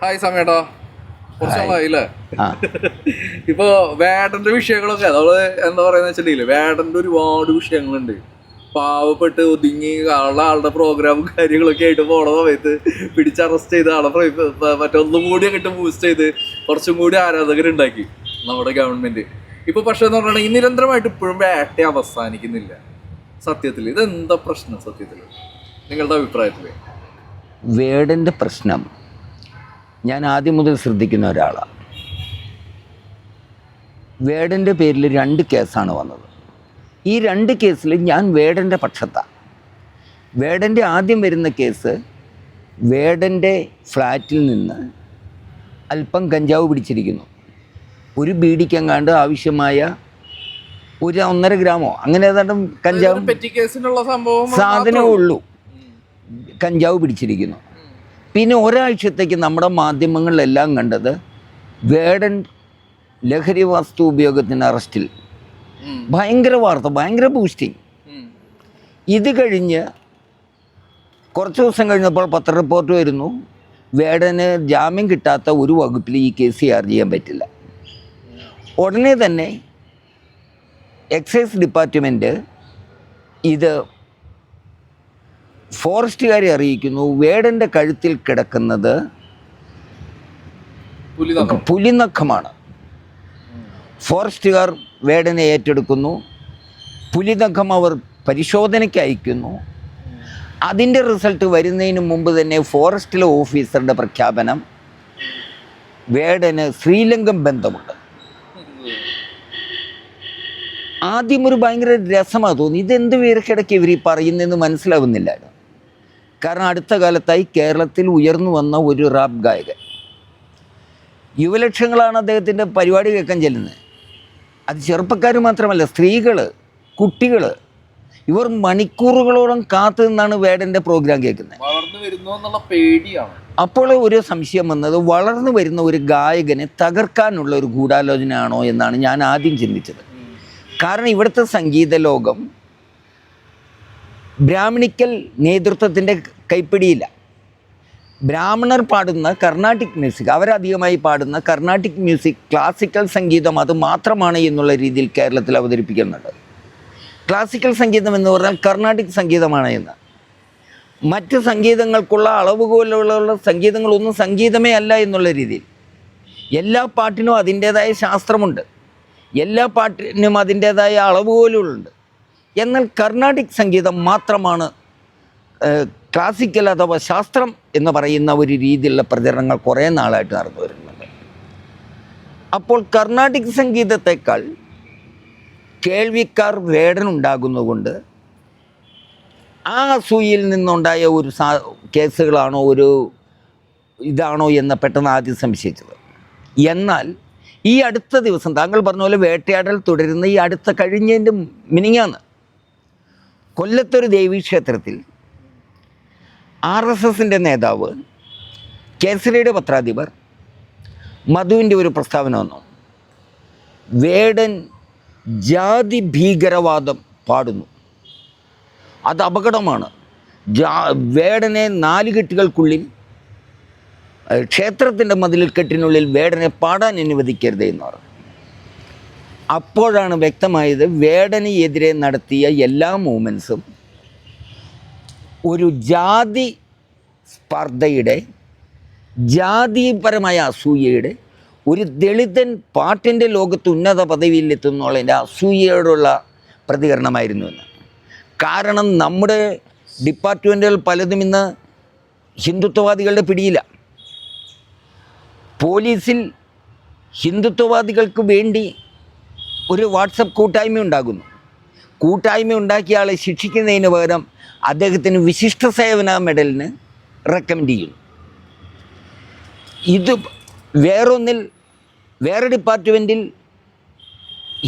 Hi സമേട്ടാ, കുറച്ച് നാളായില്ലേ? ആ ഇപ്പൊ വേടന്റെ വിഷയങ്ങളൊക്കെ നമ്മള് എന്താ പറയുന്ന വെച്ചിട്ടില്ലേ, വേടന്റെ ഒരുപാട് വിഷയങ്ങളുണ്ട്. പാവപ്പെട്ട് ഒതുങ്ങി ആളുടെ പ്രോഗ്രാമും കാര്യങ്ങളൊക്കെ ആയിട്ട് പോണ സമയത്ത് പിടിച്ച് അറസ്റ്റ് ചെയ്ത് മറ്റൊന്നും കൂടി ഒക്കെ ഇട്ട് ബൂസ്റ്റ് ചെയ്ത് കുറച്ചും കൂടി ആരാധകരുണ്ടാക്കി നമ്മുടെ ഗവൺമെന്റ്. ഇപ്പൊ പക്ഷെ എന്ന് പറഞ്ഞിട്ടുണ്ടെങ്കിൽ നിരന്തരമായിട്ട് ഇപ്പോഴും വേട്ട അവസാനിക്കുന്നില്ല. സത്യത്തിൽ ഇതെന്താ പ്രശ്നം? സത്യത്തിൽ നിങ്ങളുടെ അഭിപ്രായത്തില് വേടൻ്റെ പ്രശ്നം ഞാൻ ആദ്യം മുതൽ ശ്രദ്ധിക്കുന്ന ഒരാളാണ്. വേടൻ്റെ പേരിൽ 2 കേസാണ് വന്നത്. ഈ 2 കേസിൽ ഞാൻ വേടൻ്റെ പക്ഷത്താണ്. വേടൻ്റെ ആദ്യം വരുന്ന കേസ്, വേടൻ്റെ ഫ്ലാറ്റിൽ നിന്ന് അല്പം കഞ്ചാവ് പിടിച്ചിരിക്കുന്നു. ഒരു ബീഡിക്കെങ്ങാണ്ട് ആവശ്യമായ 1.5 ഗ്രാമോ അങ്ങനെ ഏതാണ്ട് കഞ്ചാവ് സാധനമേ ഉള്ളൂ. കഞ്ചാവ് പിടിച്ചിരിക്കുന്നു. പിന്നെ ഒരാഴ്ചത്തേക്ക് നമ്മുടെ മാധ്യമങ്ങളിലെല്ലാം കണ്ടത് വേടൻ ലഹരി വസ്തു ഉപയോഗത്തിന് അറസ്റ്റിൽ. ഭയങ്കര വാർത്ത, ഭയങ്കര ബൂസ്റ്റിങ്. ഇത് കഴിഞ്ഞ് കുറച്ച് ദിവസം കഴിഞ്ഞപ്പോൾ പത്ര റിപ്പോർട്ട് വരുന്നു, വേടന് ജാമ്യം കിട്ടാത്ത ഒരു വകുപ്പിൽ ഈ കേസ് ചാർജ് ചെയ്യാൻ പറ്റില്ല. ഉടനെ തന്നെ എക്സൈസ് ഡിപ്പാർട്ട്മെൻറ്റ് ഇത് ഫോറസ്റ്റുകാരെ അറിയിക്കുന്നു. വേടൻ്റെ കഴുത്തിൽ കിടക്കുന്നത് പുലിനഖമാണ്. ഫോറസ്റ്റുകാർ വേടനെ ഏറ്റെടുക്കുന്നു. പുലിനഖം അവർ പരിശോധനയ്ക്ക് അയക്കുന്നു. അതിൻ്റെ റിസൾട്ട് വരുന്നതിന് മുമ്പ് തന്നെ ഫോറസ്റ്റിലെ ഓഫീസറുടെ പ്രഖ്യാപനം, വേടന് ശ്രീലങ്കൻ ബന്ധമുണ്ട്. ആദ്യം ഒരു ഭയങ്കര രസമാണ് തോന്നി. ഇതെന്ത് പേർക്കിടയ്ക്ക് ഇവർ ഈ പറയുന്നതെന്ന് മനസ്സിലാവുന്നില്ലായിരുന്നു. കാരണം അടുത്ത കാലത്തായി കേരളത്തിൽ ഉയർന്നു വന്ന ഒരു റാപ്പ് ഗായകൻ, യുവലക്ഷങ്ങളാണ് അദ്ദേഹത്തിൻ്റെ പരിപാടി കേൾക്കാൻ ചെല്ലുന്നത്. അത് ചെറുപ്പക്കാർ മാത്രമല്ല, സ്ത്രീകൾ, കുട്ടികൾ, ഇവർ മണിക്കൂറുകളോളം കാത്തു നിന്നാണ് വേടൻ്റെ പ്രോഗ്രാം കേൾക്കുന്നത്. അപ്പോൾ ഒരു സംശയം വന്നത്, വളർന്നു വരുന്ന ഒരു ഗായകനെ തകർക്കാനുള്ള ഒരു ഗൂഢാലോചനയാണോ എന്നാണ് ഞാൻ ആദ്യം ചിന്തിച്ചത്. കാരണം ഇവിടുത്തെ സംഗീത ലോകം ബ്രാഹ്മണിക്കൽ നേതൃത്വത്തിൻ്റെ കൈപ്പിടിയില്ല. ബ്രാഹ്മണർ പാടുന്ന കർണാട്ടിക് മ്യൂസിക്, അവരധികമായി പാടുന്ന കർണാട്ടിക് മ്യൂസിക്, ക്ലാസിക്കൽ സംഗീതം അത് മാത്രമാണ് എന്നുള്ള രീതിയിൽ കേരളത്തിൽ അവതരിപ്പിക്കുന്നുണ്ട്. ക്ലാസിക്കൽ സംഗീതം എന്ന് പറഞ്ഞാൽ കർണാട്ടിക് സംഗീതമാണ് എന്ന്. മറ്റ് സംഗീതങ്ങൾക്കുള്ള അളവുകോലുള്ള സംഗീതങ്ങളൊന്നും സംഗീതമേ അല്ല എന്നുള്ള രീതിയിൽ. എല്ലാ പാട്ടിനും അതിൻ്റേതായ ശാസ്ത്രമുണ്ട്, എല്ലാ പാട്ടിനും അതിൻ്റേതായ അളവുകോലുകളുണ്ട്. എന്നാൽ കർണാടിക് സംഗീതം മാത്രമാണ് ക്ലാസിക്കൽ അഥവാ ശാസ്ത്രം എന്ന് പറയുന്ന ഒരു രീതിയിലുള്ള പ്രചരണങ്ങൾ കുറേ നാളായിട്ട് നടന്നു വരുന്നുണ്ട്. അപ്പോൾ കർണാടിക് സംഗീതത്തെക്കാൾ കേൾവിക്കാർ വേടനുണ്ടാകുന്നതുകൊണ്ട് ആ അസൂയയിൽ നിന്നുണ്ടായ ഒരു കേസുകളാണോ ഒരു ഇതാണോ എന്ന് പെട്ടെന്ന് ആദ്യം സംശയിച്ചത്. എന്നാൽ ഈ അടുത്ത ദിവസം താങ്കൾ പറഞ്ഞ പോലെ വേട്ടയാടൽ തുടരുന്ന ഈ അടുത്ത കഴിഞ്ഞതിൻ്റെ മിനിങ്ങാന്ന് കൊല്ലത്തൊരു ദേവീക്ഷേത്രത്തിൽ RSSൻ്റെ നേതാവ്, കേസരിയുടെ പത്രാധിപർ മധുവിൻ്റെ ഒരു പ്രസ്താവന വന്നു. വേടൻ ജാതി ഭീകരവാദം പാടുന്നു, അത് അപകടമാണ്. വേടനെ 4 കെട്ടുകൾക്കുള്ളിൽ ക്ഷേത്രത്തിൻ്റെ മതിൽക്കെട്ടിനുള്ളിൽ വേടനെ പാടാൻ അനുവദിക്കരുത് എന്ന് പറഞ്ഞു. അപ്പോഴാണ് വ്യക്തമായത് വേടന് എതിരെ നടത്തിയ എല്ലാ മൂവ്മെൻറ്റ്സും ഒരു ജാതി സ്പർദ്ധയുടെ, ജാതിപരമായ അസൂയയുടെ, ഒരു ദളിതൻ പാട്ടിൻ്റെ ലോകത്ത് ഉന്നത പദവിയിലെത്തുന്നുള്ളതിൻ്റെ അസൂയയോടുള്ള പ്രതികരണമായിരുന്നു എന്ന്. കാരണം നമ്മുടെ ഡിപ്പാർട്ട്മെൻറ്റുകൾ പലതും ഇന്ന് ഹിന്ദുത്വവാദികളുടെ പിടിയില്ല. പോലീസിൽ ഹിന്ദുത്വവാദികൾക്ക് വേണ്ടി ഒരു വാട്സപ്പ് കൂട്ടായ്മ ഉണ്ടാകുന്നു. കൂട്ടായ്മ ഉണ്ടാക്കിയ ആളെ ശിക്ഷിക്കുന്നതിന് പകരം അദ്ദേഹത്തിന് വിശിഷ്ട സേവന മെഡലിന് റെക്കമെൻഡ് ചെയ്യുന്നു. ഇത് വേറെ ഡിപ്പാർട്ട്മെൻറ്റിൽ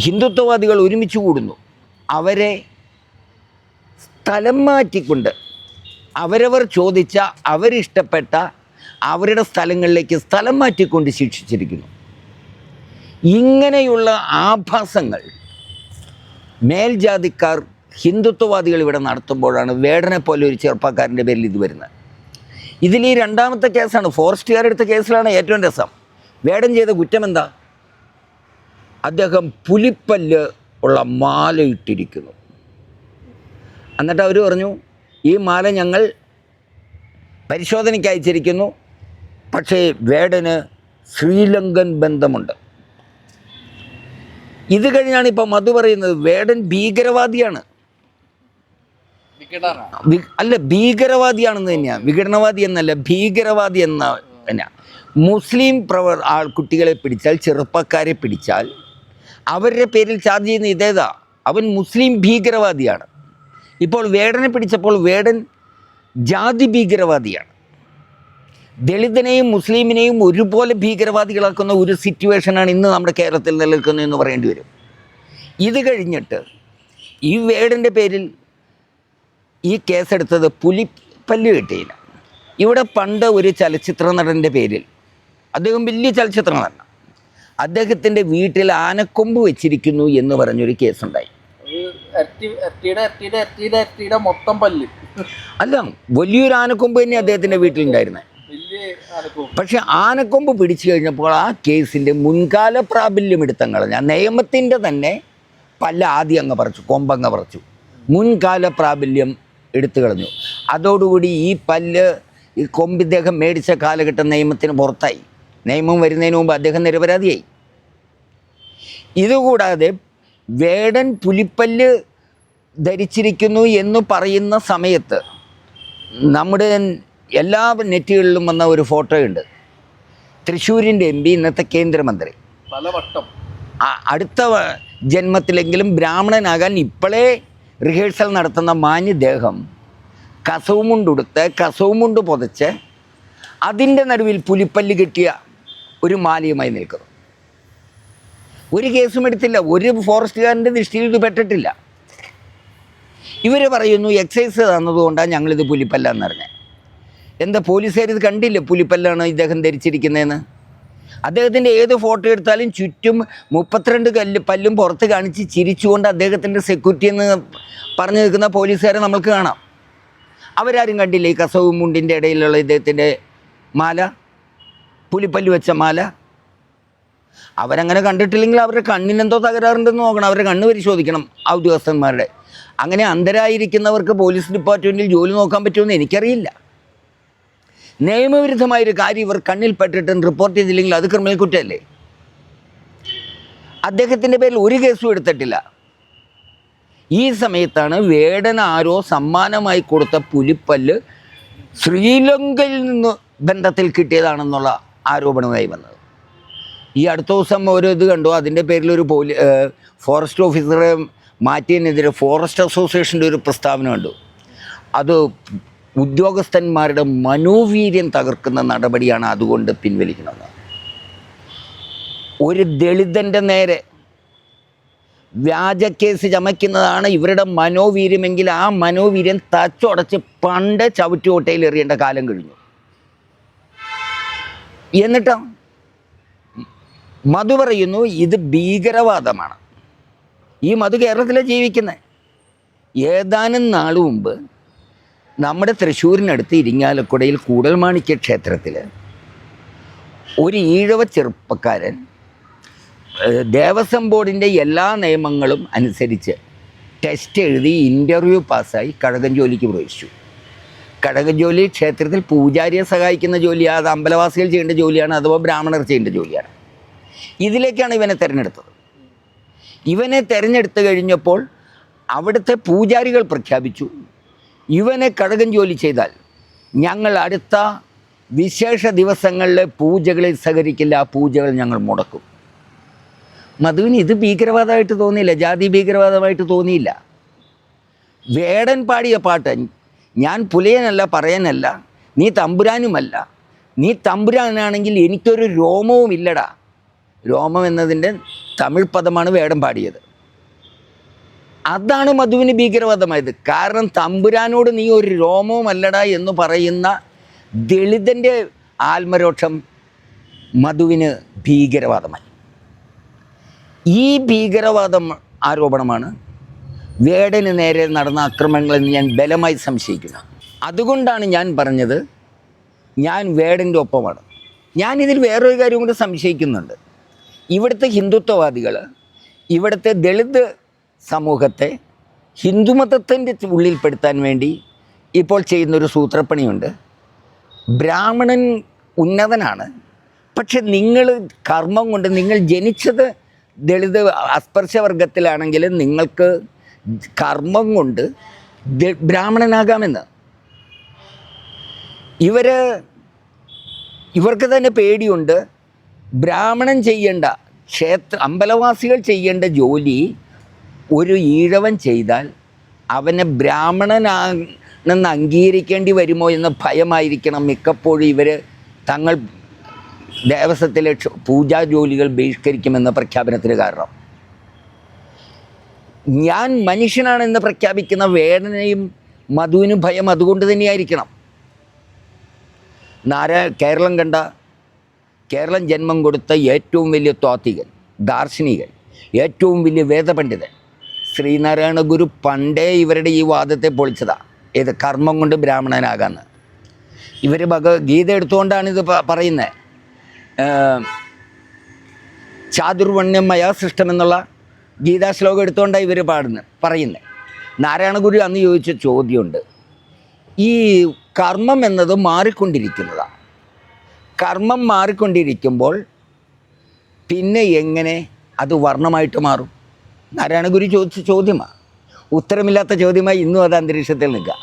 ഹിന്ദുത്വവാദികൾ ഒരുമിച്ച് കൂടുന്നു. അവരെ സ്ഥലം മാറ്റിക്കൊണ്ട് അവരവർ ചോദിച്ച, അവരിഷ്ടപ്പെട്ട അവരുടെ സ്ഥലങ്ങളിലേക്ക് സ്ഥലം മാറ്റിക്കൊണ്ട് ശിക്ഷിച്ചിരിക്കുന്നു. ഇങ്ങനെയുള്ള ആഭാസങ്ങൾ മേൽജാതിക്കാർ, ഹിന്ദുത്വവാദികൾ ഇവിടെ നടത്തുമ്പോഴാണ് വേടനെ പോലെ ഒരു ചെറുപ്പക്കാരൻ്റെ പേരിൽ ഇത് വരുന്നത്. ഇതിൽ ഈ രണ്ടാമത്തെ കേസാണ്, ഫോറസ്റ്റുകാരെടുത്ത കേസിലാണ് ഏറ്റവും രസം. വേടൻ ചെയ്ത കുറ്റം എന്താ? അദ്ദേഹം പുലിപ്പല്ല് ഉള്ള മാല ഇട്ടിരിക്കുന്നു. എന്നിട്ട് അവർ പറഞ്ഞു, ഈ മാല ഞങ്ങൾ പരിശോധനയ്ക്ക് അയച്ചിരിക്കുന്നു, പക്ഷേ വേടന് ശ്രീലങ്കൻ ബന്ധമുണ്ട്. ഇത് കഴിഞ്ഞാണ് ഇപ്പോൾ മധു പറയുന്നത് വേടൻ ഭീകരവാദിയാണ്. അല്ല, ഭീകരവാദിയാണെന്ന് തന്നെയാണ്, വിഘടനവാദി എന്നല്ല, ഭീകരവാദി എന്ന തന്നെയാണ്. മുസ്ലിം കുട്ടികളെ പിടിച്ചാൽ, ചെറുപ്പക്കാരെ പിടിച്ചാൽ അവരുടെ പേരിൽ ചാർജ് ചെയ്യുന്ന ഇതേതാ, അവൻ മുസ്ലിം ഭീകരവാദിയാണ്. ഇപ്പോൾ വേടനെ പിടിച്ചപ്പോൾ വേടൻ ജാതി ഭീകരവാദിയാണ്. ദളിതനെയും മുസ്ലിമിനെയും ഒരുപോലെ ഭീകരവാദികളാക്കുന്ന ഒരു സിറ്റുവേഷനാണ് ഇന്ന് നമ്മുടെ കേരളത്തിൽ നിലനിൽക്കുന്നതെന്ന് പറയേണ്ടി വരും. ഇത് കഴിഞ്ഞിട്ട് ഈ വേടൻ്റെ പേരിൽ ഈ കേസെടുത്തത് പുലിപ്പല്ല് കിട്ടിയില്ല. ഇവിടെ പണ്ട് ഒരു ചലച്ചിത്ര നടൻ്റെ പേരിൽ, അദ്ദേഹം വലിയ ചലച്ചിത്ര നടനാണ്, അദ്ദേഹത്തിൻ്റെ വീട്ടിൽ ആനക്കൊമ്പ് വെച്ചിരിക്കുന്നു എന്ന് പറഞ്ഞൊരു കേസുണ്ടായി. മൊത്തം പല്ല് അല്ല, വലിയൊരു ആനക്കൊമ്പ് തന്നെ അദ്ദേഹത്തിൻ്റെ വീട്ടിലുണ്ടായിരുന്നത്. പക്ഷെ ആനക്കൊമ്പ് പിടിച്ചു കഴിഞ്ഞപ്പോൾ ആ കേസിൻ്റെ മുൻകാല പ്രാബല്യം എടുത്തം കളഞ്ഞ, നിയമത്തിൻ്റെ തന്നെ പല്ല് ആദ്യം അങ്ങ് പറിച്ചു, കൊമ്പങ്ങ് പറിച്ചു, മുൻകാല പ്രാബല്യം എടുത്തു കളഞ്ഞു. അതോടുകൂടി ഈ പല്ല്, ഈ കൊമ്പ് ഇദ്ദേഹം മേടിച്ച കാലഘട്ടം നിയമത്തിന് പുറത്തായി. നിയമം വരുന്നതിന് മുമ്പ് അദ്ദേഹം നിരപരാധിയായി. ഇതുകൂടാതെ വേടൻ പുലിപ്പല്ല് ധരിച്ചിരിക്കുന്നു എന്ന് പറയുന്ന സമയത്ത് നമ്മുടെ എല്ലാ നെറ്റുകളിലും വന്ന ഒരു ഫോട്ടോയുണ്ട്. തൃശ്ശൂരിൻ്റെ MP, ഇന്നത്തെ കേന്ദ്രമന്ത്രി, പലവട്ടം അടുത്ത ജന്മത്തിലെങ്കിലും ബ്രാഹ്മണനാകാൻ ഇപ്പോഴേ റിഹേഴ്സൽ നടത്തുന്ന മാന്യദേഹം കസവുമുണ്ടുടുത്ത്, കസവുമുണ്ട് പുതച്ച്, അതിൻ്റെ നടുവിൽ പുലിപ്പല്ല് കെട്ടിയ ഒരു മാലയുമായി നിൽക്കുന്നു. ഒരു കേസും എടുത്തില്ല, ഒരു ഫോറസ്റ്റുകാരൻ്റെ ദൃഷ്ടിയിൽ ഇത് പെട്ടിട്ടില്ല. ഇവർ പറയുന്നു എക്സൈസ് തന്നതുകൊണ്ടാണ് ഞങ്ങളിത് പുലിപ്പല്ലാന്ന് പറഞ്ഞത്. എന്താ പോലീസുകാർ ഇത് കണ്ടില്ല പുലിപ്പല്ലാണ് ഇദ്ദേഹം ധരിച്ചിരിക്കുന്നതെന്ന്? അദ്ദേഹത്തിൻ്റെ ഏത് ഫോട്ടോ എടുത്താലും ചുറ്റും 32 പല്ലും പുറത്ത് കാണിച്ച് ചിരിച്ചുകൊണ്ട് അദ്ദേഹത്തിൻ്റെ സെക്യൂരിറ്റി എന്ന് പറഞ്ഞു നിൽക്കുന്ന പോലീസുകാരെ നമ്മൾക്ക് കാണാം. അവരാരും കണ്ടില്ല ഈ കസവും മുണ്ടിൻ്റെ ഇടയിലുള്ള ഇദ്ദേഹത്തിൻ്റെ മാല, പുലിപ്പല്ല് വെച്ച മാല. അവരങ്ങനെ കണ്ടിട്ടില്ലെങ്കിൽ അവരുടെ കണ്ണിനെന്തോ തകരാറുണ്ടെന്ന് നോക്കണം, അവരുടെ കണ്ണ് പരിശോധിക്കണം ഉദ്യോഗസ്ഥന്മാരുടെ. അങ്ങനെ അന്ധരായിരിക്കുന്നവർക്ക് പോലീസ് ഡിപ്പാർട്ട്മെൻറ്റിൽ ജോലി നോക്കാൻ പറ്റുമെന്ന് എനിക്കറിയില്ല. നിയമവിരുദ്ധമായൊരു കാര്യം ഇവർ കണ്ണിൽ പെട്ടിട്ടും റിപ്പോർട്ട് ചെയ്തില്ലെങ്കിൽ അത് ക്രിമിനൽ കുറ്റമല്ലേ? അദ്ദേഹത്തിൻ്റെ പേരിൽ ഒരു കേസും എടുത്തിട്ടില്ല. ഈ സമയത്താണ് വേടൻ ആരോ സമ്മാനമായി കൊടുത്ത പുലിപ്പല്ല് ശ്രീലങ്കയിൽ നിന്ന് ബന്ധത്തിൽ കിട്ടിയതാണെന്നുള്ള ആരോപണമായി വന്നത്. ഈ അടുത്ത ദിവസം ഒരു ഇത് കണ്ടു, അതിൻ്റെ പേരിൽ ഒരു ഫോറസ്റ്റ് ഓഫീസറെ മാറ്റിയതിനെതിരെ ഫോറസ്റ്റ് അസോസിയേഷൻ്റെ ഒരു പ്രസ്താവന കണ്ടു. അത് ഉദ്യോഗസ്ഥന്മാരുടെ മനോവീര്യം തകർക്കുന്ന നടപടിയാണ്, അതുകൊണ്ട് പിൻവലിക്കണമെന്ന്. ഒരു ദളിതൻ്റെ നേരെ വ്യാജക്കേസ് ചമയ്ക്കുന്നതാണ് ഇവരുടെ മനോവീര്യമെങ്കിൽ ആ മനോവീര്യം തച്ചുടച്ച് പണ്ട് ചവിറ്റുകൊട്ടയിൽ എറിയേണ്ട കാലം കഴിഞ്ഞു. എന്നിട്ടോ മധു പറയുന്നു ഇത് ഭീകരവാദമാണ്. ഈ മധു കേരളത്തിലാണ് ജീവിക്കുന്നത്. ഏതാനും നാൾ മുമ്പ് നമ്മുടെ തൃശ്ശൂരിനടുത്ത് ഇരിങ്ങാലക്കുടയിൽ കൂടൽമാണിക്യ ക്ഷേത്രത്തിൽ ഒരു ഈഴവ ചെറുപ്പക്കാരൻ ദേവസ്വം ബോർഡിൻ്റെ എല്ലാ നിയമങ്ങളും അനുസരിച്ച് ടെസ്റ്റ് എഴുതി ഇൻ്റർവ്യൂ പാസ്സായി കഴകഞ്ചോലിക്ക് പ്രവേശിച്ചു. കഴകഞ്ചോലി ക്ഷേത്രത്തിൽ പൂജാരിയെ സഹായിക്കുന്ന ജോലിയാണ്, അത് അമ്പലവാസികൾ ചെയ്യേണ്ട ജോലിയാണ്, അഥവാ ബ്രാഹ്മണർ ചെയ്യേണ്ട ജോലിയാണ്. ഇതിലേക്കാണ് ഇവനെ തിരഞ്ഞെടുത്തത്. ഇവനെ തിരഞ്ഞെടുത്ത് കഴിഞ്ഞപ്പോൾ അവിടുത്തെ പൂജാരികൾ പ്രഖ്യാപിച്ചു, ഇവനെ കഴകം ജോലി ചെയ്താൽ ഞങ്ങൾ അടുത്ത വിശേഷ ദിവസങ്ങളിലെ പൂജകളിൽ സഹകരിക്കില്ല, ആ പൂജകൾ ഞങ്ങൾ മുടക്കും. മധുവിന് ഇത് ഭീകരവാദമായിട്ട് തോന്നിയില്ല, ജാതി ഭീകരവാദമായിട്ട് തോന്നിയില്ല. വേടൻ പാടിയ പാട്ട് ഞാൻ പുലയനല്ല പറയാനല്ല, നീ തമ്പുരാനുമല്ല, നീ തമ്പുരാനാണെങ്കിൽ എനിക്കൊരു രോമവും ഇല്ലടാ. രോമം എന്നതിൻ്റെ തമിഴ് പദമാണ് വേടൻ പാടിയത്. അതാണ് മധുവിന് ഭീകരവാദമായത്. കാരണം തമ്പുരാനോട് നീ ഒരു രോമവും അല്ലടാ എന്ന് പറയുന്ന ദളിതൻ്റെ ആത്മരോക്ഷം മധുവിന് ഭീകരവാദമായി. ഈ ഭീകരവാദം ആരോപണമാണ് വേടന് നേരെ നടന്ന ആക്രമണങ്ങളെന്ന് ഞാൻ ബലമായി സംശയിക്കുന്നു. അതുകൊണ്ടാണ് ഞാൻ പറഞ്ഞത് ഞാൻ വേടൻ്റെ ഒപ്പമാണ്. ഞാനിതിൽ വേറൊരു കാര്യം കൂടി സംശയിക്കുന്നുണ്ട്. ഇവിടുത്തെ ഹിന്ദുത്വവാദികൾ ഇവിടുത്തെ ദളിത് സമൂഹത്തെ ഹിന്ദുമതത്തിൻ്റെ ഉള്ളിൽപ്പെടുത്താൻ വേണ്ടി ഇപ്പോൾ ചെയ്യുന്നൊരു സൂത്രപ്പണിയുണ്ട്. ബ്രാഹ്മണൻ ഉന്നതനാണ്, പക്ഷെ നിങ്ങൾ കർമ്മം കൊണ്ട് നിങ്ങൾ ജനിച്ചത് ദളിത് അസ്പർശവർഗത്തിലാണെങ്കിൽ നിങ്ങൾക്ക് കർമ്മം കൊണ്ട് ബ്രാഹ്മണനാകാമെന്ന്. ഇവർക്ക് തന്നെ പേടിയുണ്ട്. ബ്രാഹ്മണൻ ചെയ്യേണ്ട അമ്പലവാസികൾ ചെയ്യേണ്ട ജോലി ഒരു ഈഴവൻ ചെയ്താൽ അവനെ ബ്രാഹ്മണനാണെന്ന് അംഗീകരിക്കേണ്ടി വരുമോ എന്ന ഭയമായിരിക്കണം മിക്കപ്പോഴും ഇവർ തങ്ങൾ ദേവസ്വത്തിലെ പൂജാ ജോലികൾ ബഹിഷ്കരിക്കുമെന്ന പ്രഖ്യാപനത്തിന് കാരണം. ഞാൻ മനുഷ്യനാണെന്ന് പ്രഖ്യാപിക്കുന്ന വേടനെയും മധുവിനും ഭയം അതുകൊണ്ട് തന്നെയായിരിക്കണം. കേരളം ജന്മം കൊടുത്ത ഏറ്റവും വലിയ താത്വികൻ, ദാർശനികൻ, ഏറ്റവും വലിയ വേദപണ്ഡിതൻ ശ്രീനാരായണ ഗുരു പണ്ടേ ഇവരുടെ ഈ വാദത്തെ പൊളിച്ചതാണ്. ഏത് കർമ്മം കൊണ്ട് ബ്രാഹ്മണനാകാന്ന്. ഇവർ ഭഗവത്ഗീത എടുത്തുകൊണ്ടാണ് ഇത് പറയുന്നത്. ചാതുർവർണ്ണ്യമയാ സൃഷ്ടമെന്നുള്ള ഗീതാശ്ലോകം എടുത്തുകൊണ്ടാണ് ഇവർ പറയുന്നത്. നാരായണ ഗുരു അന്ന് ചോദിച്ച ചോദ്യമുണ്ട്. ഈ കർമ്മം എന്നത് മാറിക്കൊണ്ടിരിക്കുന്നതാണ്. കർമ്മം മാറിക്കൊണ്ടിരിക്കുമ്പോൾ പിന്നെ എങ്ങനെ അത് വർണ്ണമായിട്ട് മാറും? നാരായണ ഗുരു ചോദിച്ച ചോദ്യമാണ്. ഉത്തരമില്ലാത്ത ചോദ്യമായി ഇന്നും അത് അന്തരീക്ഷത്തിൽ നിൽക്കുക.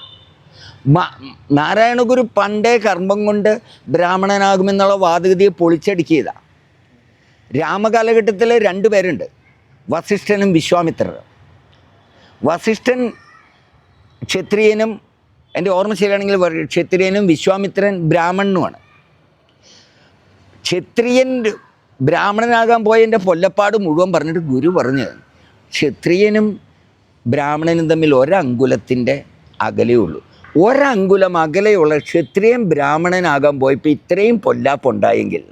നാരായണ ഗുരു പണ്ടേ കർമ്മം കൊണ്ട് ബ്രാഹ്മണനാകുമെന്നുള്ള വാദഗതിയെ പൊളിച്ചടുക്കിയതാണ്. രാമകാലഘട്ടത്തിൽ 2 പേരുണ്ട്, വസിഷ്ഠനും വിശ്വാമിത്രനും. വസിഷ്ഠൻ ക്ഷത്രിയനും, എൻ്റെ ഓർമ്മ ശരിയാണെങ്കിൽ ക്ഷത്രിയനും വിശ്വാമിത്രൻ ബ്രാഹ്മണനുമാണ്. ക്ഷത്രിയൻ ബ്രാഹ്മണനാകാൻ പോയതിൻ്റെ പൊല്ലപ്പാട് മുഴുവൻ പറഞ്ഞിട്ട് ഗുരു പറഞ്ഞു, ക്ഷത്രിയനും ബ്രാഹ്മണനും തമ്മിൽ ഒരങ്കുലത്തിൻ്റെ അകലേ ഉള്ളൂ. ഒരങ്കുലം അകലെയുള്ള ക്ഷത്രിയൻ ബ്രാഹ്മണനാകാൻ പോയപ്പോൾ ഇത്രയും പൊല്ലാപ്പുണ്ടായെങ്കിൽ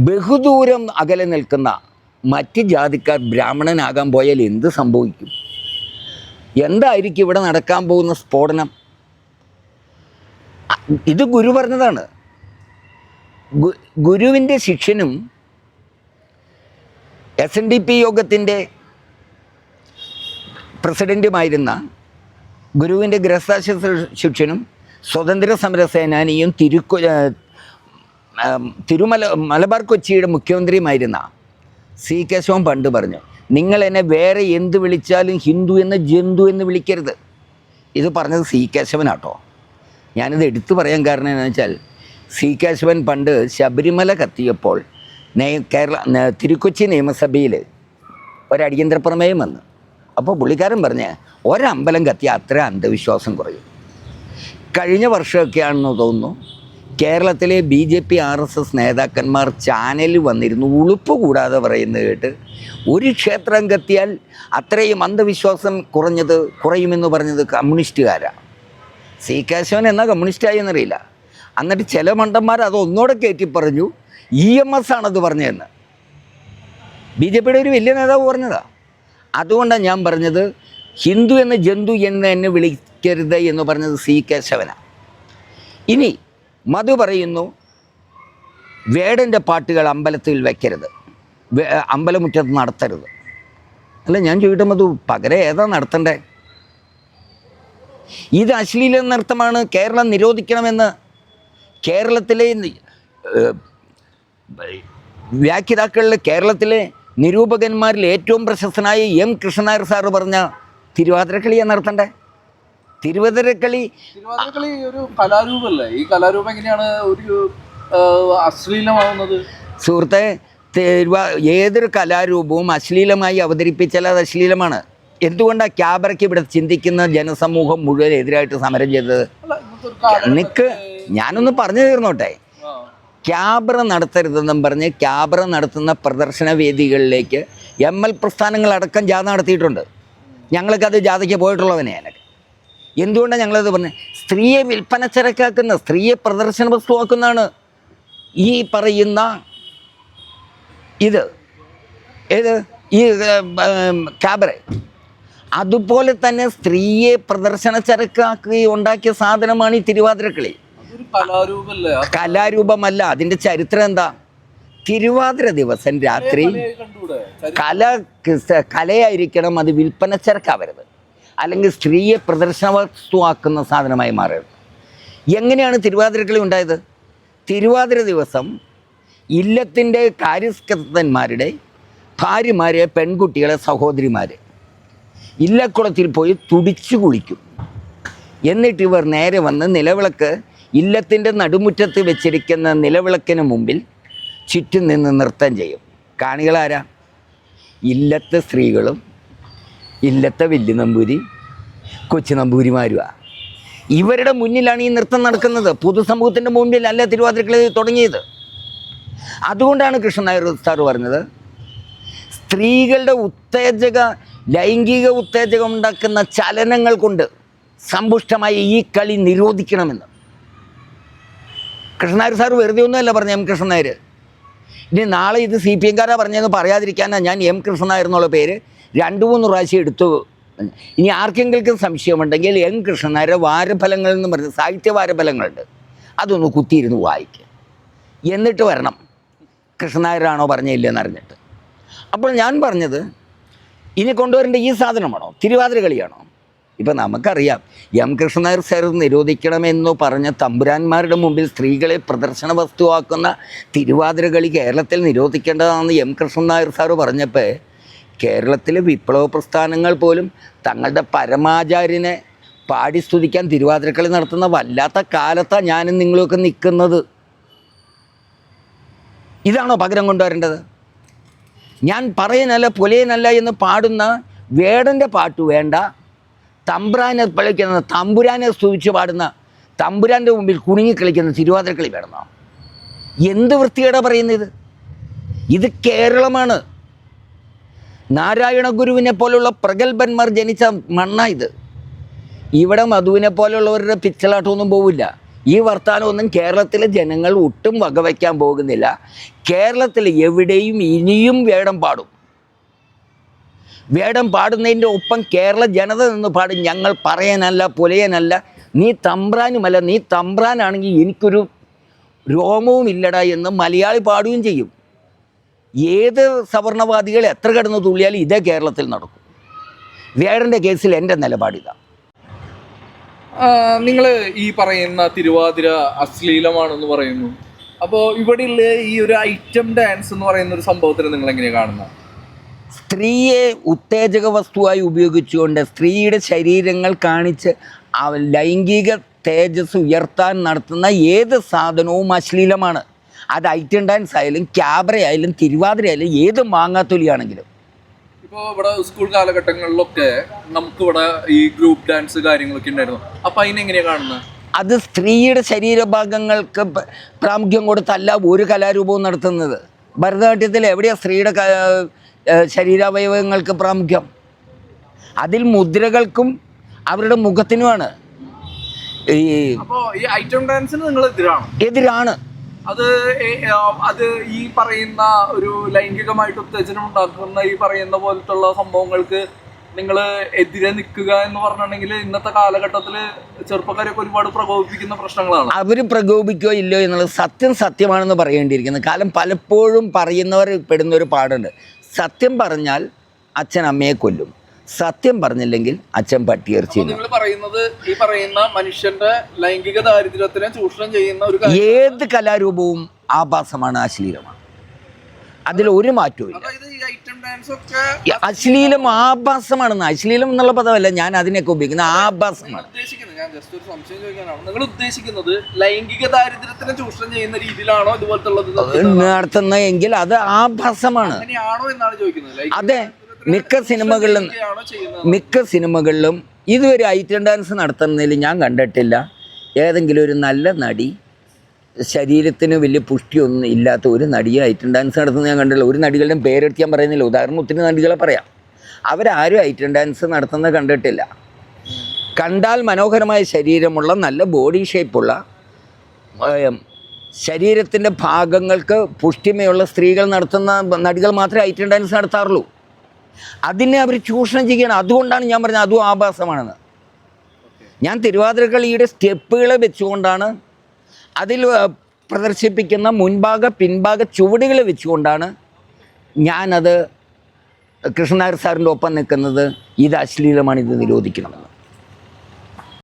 ബഹുദൂരം അകലെ നിൽക്കുന്ന മറ്റ് ജാതിക്കാർ ബ്രാഹ്മണനാകാൻ പോയാൽ എന്ത് സംഭവിക്കും? എന്തായിരിക്കും ഇവിടെ നടക്കാൻ പോകുന്ന സ്ഫോടനം? ഇത് ഗുരു പറഞ്ഞതാണ്. ഗുരുവിൻ്റെ ശിഷ്യനും SNDP യോഗത്തിൻ്റെ പ്രസിഡൻറ്റുമായിരുന്ന ഗുരുവിൻ്റെ ഗൃഹസ്ഥാശ്രമ ശിഷ്യനും സ്വതന്ത്ര സമര സേനാനിയും മലബാർ കൊച്ചിയുടെ മുഖ്യമന്ത്രിയുമായിരുന്ന C കേശവൻ പണ്ട് പറഞ്ഞു, നിങ്ങൾ എന്നെ വേറെ എന്ത് വിളിച്ചാലും ഹിന്ദു എന്ന് ജന്തു എന്ന് വിളിക്കരുത്. ഇത് പറഞ്ഞത് C കേശവനാട്ടോ. ഞാനിത് എടുത്തു പറയാൻ കാരണം എന്താണെന്ന് വെച്ചാൽ, C കേശവൻ പണ്ട് ശബരിമല കത്തിയപ്പോൾ തിരുക്കൊച്ചി നിയമസഭയിൽ ഒരടിയന്തര പ്രമേയം വന്നു. അപ്പോൾ പുള്ളിക്കാരൻ പറഞ്ഞ് ഒരമ്പലം കത്തിയ അത്ര അന്ധവിശ്വാസം കുറയും. കഴിഞ്ഞ വർഷമൊക്കെയാണെന്ന് തോന്നുന്നു കേരളത്തിലെ BJP RSS നേതാക്കന്മാർ ചാനലിൽ വന്നിരുന്നു ഉളുപ്പ് കൂടാതെ പറയുന്നത് കേട്ട് ഒരു ക്ഷേത്രം കത്തിയാൽ അത്രയും അന്ധവിശ്വാസം കുറയുമെന്ന് പറഞ്ഞത് കമ്മ്യൂണിസ്റ്റുകാരാണ്. C കേശവൻ എന്നാ കമ്മ്യൂണിസ്റ്റായി എന്നറിയില്ല. എന്നിട്ട് ചില മണ്ടന്മാർ അത് ഒന്നുകൂടെ കയറ്റി പറഞ്ഞു EMS ആണത് പറഞ്ഞതെന്ന്. BJPയുടെ ഒരു വലിയ നേതാവ് പറഞ്ഞതാണ്. അതുകൊണ്ടാണ് ഞാൻ പറഞ്ഞത് ഹിന്ദു എന്ന ജന്തു എന്ന് എന്നെ വിളിക്കരുത് എന്ന് പറഞ്ഞത് C കേശവനാണ്. ഇനി മധു പറയുന്നു വേടൻ്റെ പാട്ടുകൾ അമ്പലത്തിൽ വയ്ക്കരുത്, അമ്പലമുറ്റത്ത് നടത്തരുത്. അല്ല, ഞാൻ ചോദിക്കട്ടെ മധു, പകരം ഏതാ നടത്തണ്ടേ? ഇത് അശ്ലീല നൃത്തമാണ്, കേരളം നിരോധിക്കണമെന്ന് കേരളത്തിലെ വ്യാഖ്യാതാക്കളിൽ കേരളത്തിലെ നിരൂപകന്മാരിൽ ഏറ്റവും പ്രശസ്തനായ M കൃഷ്ണനായർ സാറ് പറഞ്ഞ തിരുവാതിരക്കളിയാണ് നടത്തണ്ടേ. തിരുവാതിരക്കളി ഒരു കലാരൂപമല്ലേ? ഈ കലാരൂപം എങ്ങനെയാണ് ഒരു അശ്ലീലമാവുന്നത്? സുഹൃത്തെ, ഏതൊരു കലാരൂപവും അശ്ലീലമായി അവതരിപ്പിച്ചാൽ അത് അശ്ലീലമാണ്. എന്തുകൊണ്ടാണ് ക്യാബറയ്ക്ക് ഇവിടെ ചിന്തിക്കുന്ന ജനസമൂഹം മുഴുവൻ എതിരായിട്ട് സമരം ചെയ്തത്? ഞാനൊന്ന് പറഞ്ഞു തീർന്നോട്ടെ. ക്യാബറ നടത്തരുതെന്നും പറഞ്ഞ് ക്യാബറ നടത്തുന്ന പ്രദർശന വേദികളിലേക്ക് ML പ്രസ്ഥാനങ്ങളടക്കം ജാഥ നടത്തിയിട്ടുണ്ട്. ഞങ്ങൾക്കത് ജാഥയ്ക്ക് പോയിട്ടുള്ളവനെ. എനിക്ക് എന്തുകൊണ്ടാണ് ഞങ്ങളത് പറഞ്ഞത്? സ്ത്രീയെ വിൽപ്പന ചരക്കാക്കുന്ന, സ്ത്രീയെ പ്രദർശന വസ്തുവാക്കുന്നതാണ് ഈ പറയുന്ന ഈ ക്യാബറ. അതുപോലെ തന്നെ സ്ത്രീയെ പ്രദർശന ചരക്കാക്കി ഉണ്ടാക്കിയ സാധനമാണ് ഈ തിരുവാതിരക്കളി. കലാരൂപല്ലേ? കലാരൂപമല്ല. അതിൻ്റെ ചരിത്രം എന്താ? തിരുവാതിര ദിവസം രാത്രി കലയായിരിക്കണം, അത് വിൽപ്പനച്ചരക്കാവരുത്, അല്ലെങ്കിൽ സ്ത്രീയെ പ്രദർശന വസ്തുവാക്കുന്ന സാധനമായി മാറരുത്. എങ്ങനെയാണ് തിരുവാതിരക്കളി ഉണ്ടായത്? തിരുവാതിര ദിവസം ഇല്ലത്തിൻ്റെ കാര്യസ്ഥന്മാരുടെ ഭാര്യമാരെ, പെൺകുട്ടികളെ, സഹോദരിമാരെ ഇല്ലക്കുളത്തിൽ പോയി തുടിച്ചു കുളിക്കും. എന്നിട്ട് ഇവർ നേരെ വന്ന് നിലവിളക്ക്, ഇല്ലത്തിൻ്റെ നടുമുറ്റത്ത് വെച്ചിരിക്കുന്ന നിലവിളക്കിന് മുമ്പിൽ ചുറ്റും നിന്ന് നൃത്തം ചെയ്യും. കാണികളാരാ? ഇല്ലത്തെ സ്ത്രീകളും ഇല്ലത്തെ വലിയ നമ്പൂരി, കൊച്ചു നമ്പൂരിമാരുമാണ്. ഇവരുടെ മുന്നിലാണ് ഈ നൃത്തം നടക്കുന്നത്. പൊതുസമൂഹത്തിൻ്റെ മുമ്പിൽ അല്ല തിരുവാതിരക്കളി തുടങ്ങിയത്. അതുകൊണ്ടാണ് കൃഷ്ണൻ നായർ സാർ പറഞ്ഞത്, സ്ത്രീകളുടെ ലൈംഗിക ഉത്തേജകം ഉണ്ടാക്കുന്ന ചലനങ്ങൾ കൊണ്ട് സമ്പുഷ്ടമായ ഈ കളി നിരോധിക്കണമെന്ന്. കൃഷ്ണൻ നായർ സാർ വെറുതെ ഒന്നുമല്ല പറഞ്ഞ എം കൃഷ്ണൻ നായർ. ഇനി നാളെ ഇത് CPM പറഞ്ഞതെന്ന് പറയാതിരിക്കാനാണ് ഞാൻ എം കൃഷ്ണൻ നായർ എന്നുള്ള പേര് 2-3 പ്രാവശ്യം എടുത്തു. ഇനി ആർക്കെങ്കിലും സംശയമുണ്ടെങ്കിൽ എം കൃഷ്ണൻ നായരുടെ വാരഫലങ്ങൾ എന്ന് പറഞ്ഞ സാഹിത്യ വാരഫലങ്ങളുണ്ട്, അതൊന്ന് കുത്തിയിരുന്ന് വായിക്കുക. എന്നിട്ട് വരണം കൃഷ്ണൻ നായരാണോ പറഞ്ഞില്ലെന്ന് അറിഞ്ഞിട്ട്. അപ്പോൾ ഞാൻ പറഞ്ഞത്, ഇനി കൊണ്ടുവരേണ്ട ഈ സാധനമാണോ? തിരുവാതിര കളിയാണോ? ഇപ്പം നമുക്കറിയാം, എം കൃഷ്ണൻ നായർ സാർ നിരോധിക്കണമെന്നു പറഞ്ഞ തമ്പുരാന്മാരുടെ മുമ്പിൽ സ്ത്രീകളെ പ്രദർശന വസ്തുവാക്കുന്ന തിരുവാതിര കളി കേരളത്തിൽ നിരോധിക്കേണ്ടതാണെന്ന് എം കൃഷ്ണൻ നായർ സാറ് പറഞ്ഞപ്പോൾ കേരളത്തിലെ വിപ്ലവ പ്രസ്ഥാനങ്ങൾ പോലും തങ്ങളുടെ പരമാചാര്യനെ പാടി സ്തുതിക്കാൻ തിരുവാതിരക്കളി നടത്തുന്ന വല്ലാത്ത കാലത്താണ് ഞാനും നിങ്ങളൊക്കെ നിൽക്കുന്നത്. ഇതാണോ പകരം കൊണ്ടുവരേണ്ടത്? ഞാൻ പറയനല്ല പൊലയനല്ല എന്ന് പാടുന്ന വേടൻ്റെ പാട്ട് വേണ്ട, തമ്പുരാനെ കളിക്കുന്ന, തമ്പുരാനെ സ്തുതിച്ച് പാടുന്ന, തമ്പുരാൻ്റെ മുമ്പിൽ കുണുങ്ങിക്കളിക്കുന്ന തിരുവാതിരക്കളി വേണമെന്നോ? എന്ത് വൃത്തികേടാ പറയുന്നത്? ഇത് കേരളമാണ്. നാരായണ ഗുരുവിനെ പോലുള്ള പ്രഗത്ഭന്മാർ ജനിച്ച മണ്ണ ഇത്. ഇവിടെ മധുവിനെ പോലുള്ളവരുടെ പിച്ചലാട്ടമൊന്നും പോവില്ല. ഈ വർത്തമാനമൊന്നും കേരളത്തിലെ ജനങ്ങൾ ഒട്ടും വകവയ്ക്കാൻ പോകുന്നില്ല. കേരളത്തിൽ എവിടെയും ഇനിയും വേടം പാടും. വേടം പാടുന്നതിൻ്റെ ഒപ്പം കേരള ജനത നിന്ന് പാടും. ഞങ്ങൾ പറയാനല്ല, പുലയനല്ല, നീ തമ്പ്രാനുമല്ല, നീ തമ്പ്രാനാണെങ്കിൽ എനിക്കൊരു രോമവും ഇല്ലടാ എന്ന് മലയാളി പാടുകയും ചെയ്യും. ഏത് സവർണവാദികൾ എത്ര കിടന്ന് തുള്ളിയാലും ഇതേ കേരളത്തിൽ നടക്കും. വേടൻ്റെ കേസിൽ എൻ്റെ നിലപാടിതാണ്. നിങ്ങൾ ഈ പറയുന്ന തിരുവാതിര അശ്ലീലമാണെന്ന് പറയുന്നു. അപ്പോൾ ഇവിടെയുള്ള ഈ ഒരു ഐറ്റം ഡാൻസ് എന്ന് പറയുന്ന ഒരു സംഭവത്തിന് നിങ്ങൾ എങ്ങനെയാണ് കാണുന്നത്? സ്ത്രീയെ ഉത്തേജക വസ്തുവായി ഉപയോഗിച്ചുകൊണ്ട് സ്ത്രീയുടെ ശരീരങ്ങൾ കാണിച്ച് ലൈംഗിക തേജസ് ഉയർത്താൻ നടത്തുന്ന ഏത് സാധനവും അശ്ലീലമാണ്. അത് ഐറ്റം ഡാൻസ് ആയാലും ക്യാബറ ആയാലും തിരുവാതിര ആയാലും ഏത് മാങ്ങാത്തൊലിയാണെങ്കിലും. ഇപ്പോൾ ഇവിടെ സ്കൂൾ കാലഘട്ടങ്ങളിലൊക്കെ നമുക്കിവിടെ ഈ ഗ്രൂപ്പ് ഡാൻസ് കാര്യങ്ങളൊക്കെ ഉണ്ടായിരുന്നു. അപ്പം അതിനെങ്ങനെയാണ് കാണുന്നത്? അത് സ്ത്രീയുടെ ശരീരഭാഗങ്ങൾക്ക് പ്രാമുഖ്യം കൊടുത്തല്ല ഒരു കലാരൂപവും നടത്തുന്നത്. ഭരതനാട്യത്തിൽ എവിടെയാണ് സ്ത്രീയുടെ ശരീരാവയവങ്ങൾക്ക് പ്രാമുഖ്യം? അതിൽ മുദ്രകൾക്കും അവരുടെ മുഖത്തിനുമാണ്. അപ്പോൾ ഈ ഐറ്റം ഡാൻസിന് നിങ്ങൾ എതിരാണ്. അത് ഈ പറയുന്ന ഒരു ലൈംഗികമായിട്ട് ഉത്തേജനം ഉണ്ടാക്കുന്ന ഈ പറയുന്ന പോലത്തുള്ള സംഭവങ്ങൾക്ക് നിങ്ങൾ എതിരെ നിൽക്കുക എന്ന് പറഞ്ഞിട്ടുണ്ടെങ്കിൽ ഇന്നത്തെ കാലഘട്ടത്തിൽ ചെറുപ്പക്കാരൊക്കെ ഒരുപാട് പ്രകോപിപ്പിക്കുന്ന പ്രശ്നങ്ങളാണ്. അവർ പ്രകോപിക്കുകയോ ഇല്ലയോ എന്നുള്ളത് സത്യമാണെന്ന് പറയേണ്ടിയിരിക്കുന്നത്. കാരണം പലപ്പോഴും പറയുന്നവർ പെടുന്ന ഒരു പാടുണ്ട്, സത്യം പറഞ്ഞാൽ അച്ഛൻ അമ്മയെ കൊല്ലും, സത്യം പറഞ്ഞില്ലെങ്കിൽ അച്ഛൻ പട്ടിയിറച്ചി. നിങ്ങൾ പറയുന്നത് ഈ പറയുന്ന മനുഷ്യന്റെ ലൈംഗിക ദാരിദ്ര്യത്തിനെ ചൂഷണം ചെയ്യുന്ന ഒരു ഏത് കലാരൂപവും ആഭാസമാണ്, അശ്ലീലമാണ്. അതിൽ ഒരു മാറ്റവും ഇല്ല. അശ്ലീലം ആഭാസമാണെന്ന്. അശ്ലീലം എന്നുള്ള പദമല്ല ഞാൻ അതിനൊക്കെ ഉപയോഗിക്കുന്നത്, ആഭാസമാണ്. ഞാൻ ജസ്റ്റ് ഒരു സംശയം ചോദിക്കാനാണ്. നിങ്ങൾ ഉദ്ദേശിക്കുന്നത് ലൈംഗിക ദാരിദ്ര്യത്തിനെ ചൂഷണം ചെയ്യുന്ന രീതിയിലാണോ ഇതുപോലത്തുള്ളത് നടത്തുന്നതെങ്കിൽ അത് ആഭാസമാണ്. അങ്ങനെയാണോ എന്നാണ് ചോദിക്കുന്നത്. അതെ, മിക്ക സിനിമകളിലും ഇതുവരെ ഐറ്റം ഡാൻസ് നടത്തുന്നതിൽ ഞാൻ കണ്ടിട്ടില്ല ഏതെങ്കിലും ഒരു നല്ല നടി, ശരീരത്തിന് വലിയ പുഷ്ടിയൊന്നും ഇല്ലാത്ത ഒരു നടിയെ ഐറ്റം ഡാൻസ് നടത്തുന്നത് ഞാൻ കണ്ടില്ല. ഒരു നടികളുടെയും പേരെടുത്ത് ഞാൻ പറയുന്നില്ല, ഉദാഹരണം ഒത്തിരി നടികളെ പറയാം. അവരാരും ഐറ്റം ഡാൻസ് നടത്തുന്നത് കണ്ടിട്ടില്ല. കണ്ടാൽ മനോഹരമായ ശരീരമുള്ള, നല്ല ബോഡി ഷേപ്പുള്ള, ശരീരത്തിൻ്റെ ഭാഗങ്ങൾക്ക് പുഷ്ടിമയുള്ള സ്ത്രീകൾ നടത്തുന്ന നടികൾ മാത്രമേ ഐറ്റം ഡാൻസ് നടത്താറുള്ളൂ. അതിനെ അവർ ചൂഷണം ചെയ്യണം. അതുകൊണ്ടാണ് ഞാൻ പറഞ്ഞത് അതും ആഭാസമാണെന്ന്. ഞാൻ തിരുവാതിരക്കളിയുടെ സ്റ്റെപ്പുകളെ വെച്ചുകൊണ്ടാണ് അതിൽ പ്രദർശിപ്പിക്കുന്ന മുൻഭാഗ പിൻഭാഗ ചുവടുകൾ വെച്ചുകൊണ്ടാണ് ഞാനത് കൃഷ്ണനായർ സാറിൻ്റെ ഒപ്പം നിൽക്കുന്നത്. ഇത് അശ്ലീലമാണ്, ഇത് നിരോധിക്കണം.